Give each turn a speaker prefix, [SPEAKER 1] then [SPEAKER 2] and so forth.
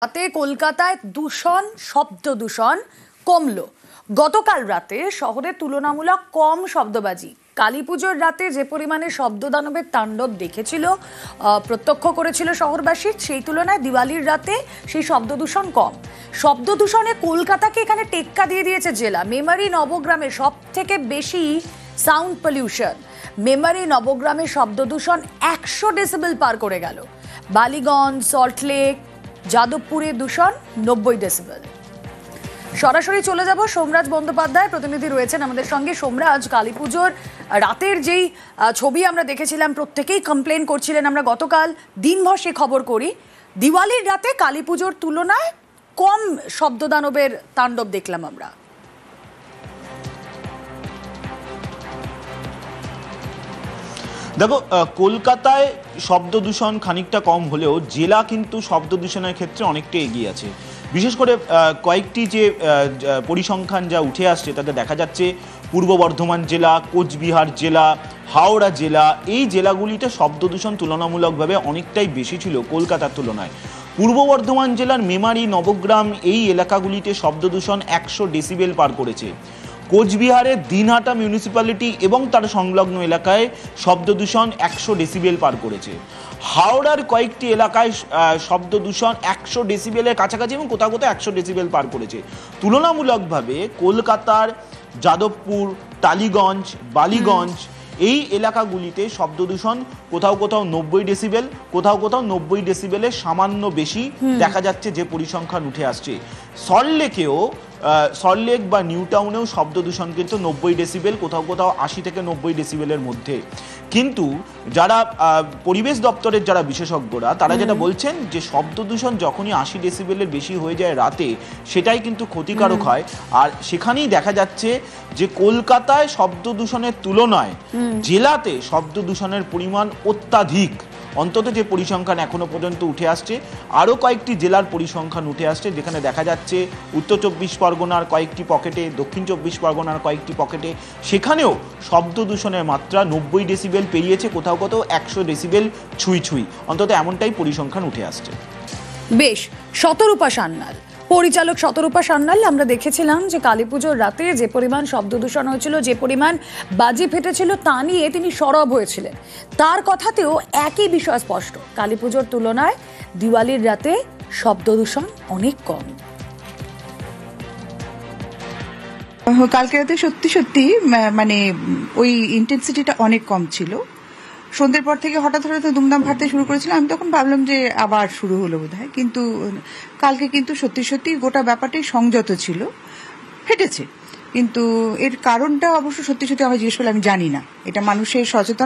[SPEAKER 1] রাতে কলকাতায় দূষণ শব্দ দূষণ কমলো। গতকাল রাতে শহরে তুলনামূলক কম শব্দবাজি। কালীপুজোর রাতে যে পরিমাণে শব্দ দানবের তাণ্ডব দেখেছিল প্রত্যক্ষ করেছিল শহরবাসী, সেই তুলনায় দিওয়ালির রাতে সেই শব্দ দূষণ কম। শব্দ দূষণে কলকাতাকে এখানে টেক্কা দিয়ে দিয়েছে জেলা। মেমারি নবগ্রামে সব থেকে বেশি সাউন্ড পলিউশন। মেমারি নবগ্রামে শব্দ দূষণ 100 ডেসিবেল পার করে গেল। বালিগঞ্জ, সল্টলেক, যাদবপুরে দূষণ 90 ডেসিবেল। সরাসরি চলে যাব, সোমরাজ বন্দ্যোপাধ্যায় প্রতিনিধি রয়েছেন আমাদের সঙ্গে। সোমরাজ, কালীপুজোর রাতের যেই ছবি আমরা দেখেছিলাম, প্রত্যেকেই কমপ্লেন করছিলেন, আমরা গতকাল দিনভর সে খবর করি। দিওয়ালির রাতে কালীপুজোর তুলনায় কম শব্দদানবের তাণ্ডব দেখলাম আমরা।
[SPEAKER 2] দেখো, কলকাতায় শব্দ দূষণ খানিকটা কম হলেও জেলা কিন্তু শব্দ দূষণের ক্ষেত্রে অনেকটা এগিয়ে আছে। বিশেষ করে কয়েকটি যে পরিসংখ্যান যা উঠে আসছে তাতে দেখা যাচ্ছে পূর্ব বর্ধমান জেলা, কোচবিহার জেলা, হাওড়া জেলা, এই জেলাগুলিতে শব্দ দূষণ তুলনামূলকভাবে অনেকটাই বেশি ছিল কলকাতার তুলনায়। পূর্ব বর্ধমান জেলার মেমারি, নবগ্রাম এই এলাকাগুলিতে শব্দ দূষণ 100 ডেসিবেল পার করেছে। কোচবিহারের দিনহাটা মিউনিসিপ্যালিটি এবং তার সংলগ্ন এলাকায় শব্দ দূষণ 100 ডেসিবেল পার করেছে। হাওড়ার কয়েকটি এলাকায় শব্দ দূষণ 100 ডেসিবেলের কাছাকাছি এবং কোথাও কোথাও 100 ডেসিবেল পার করেছে। তুলনামূলকভাবে কলকাতার যাদবপুর, টালিগঞ্জ, বালিগঞ্জ এই এলাকাগুলিতে শব্দ দূষণ কোথাও কোথাও 90 ডেসিবেল, কোথাও কোথাও 90 ডেসিবেলের সামান্য বেশি দেখা যাচ্ছে যে পরিসংখ্যান উঠে আসছে। সল্টলেক বা নিউ টাউনেও শব্দ দূষণ কিন্তু 90 ডেসিবেল, কোথাও কোথাও 80 থেকে 90 ডেসিবেলের মধ্যে। কিন্তু যারা পরিবেশ দপ্তরের যারা বিশেষজ্ঞরা তারা যেটা বলছেন যে শব্দ দূষণ যখনই 80 ডেসিবেলের বেশি হয়ে যায় রাতে, সেটাই কিন্তু ক্ষতিকারক হয়। আর সেখানেই দেখা যাচ্ছে যে কলকাতায় শব্দ দূষণের তুলনায় জেলাতে শব্দ দূষণের পরিমাণ অত্যাধিক। অন্তত যে পরিসংখ্যান এখনো পর্যন্ত উঠে আসছে, আরও কয়েকটি জেলার পরিসংখ্যান উঠে আসছে যেখানে দেখা যাচ্ছে উত্তর 24 পরগনার কয়েকটি পকেটে, দক্ষিণ 24 পরগনার কয়েকটি পকেটে, সেখানেও শব্দ দূষণের মাত্রা 90 ডেসিবেল পেরিয়েছে, কোথাও কোথাও 100 ডেসিবেল ছুঁই। অন্তত এমনটাই পরিসংখ্যান উঠে আসছে।
[SPEAKER 1] বেশ, শতরূপা সান্যাল, পরিচালক শতরূপা সান্যাল, আমরা দেখেছিলাম যে কালীপুজোর রাতে যে পরিমাণ শব্দ দূষণ হয়েছিল, যে পরিমাণ বাজি ফেটেছিল, তা নিয়ে তিনি সরব হয়েছিলেন। তার কথাতেও একই বিষয় স্পষ্ট, কালীপুজোর তুলনায় দিওয়ালির রাতে শব্দ দূষণ অনেক কম।
[SPEAKER 3] কালকে রাতে সত্যি মানে ওই ইন্টেন্সিটিটা অনেক কম ছিল। সন্ধ্যের পর থেকে হঠাৎ দুমদাম ফাটতে শুরু করেছিল। আমি তখন ভাবলাম যে আবার শুরু হলো বোধহয়, কিন্তু কালকে কিন্তু সত্যি গোটা ব্যাপারটাই সংযত ছিল, ফেটেছে। কিন্তু এর কারণটা অবশ্য সত্যি আমি জিজ্ঞেস করলে আমি জানি না। এটা মানুষের সচেতন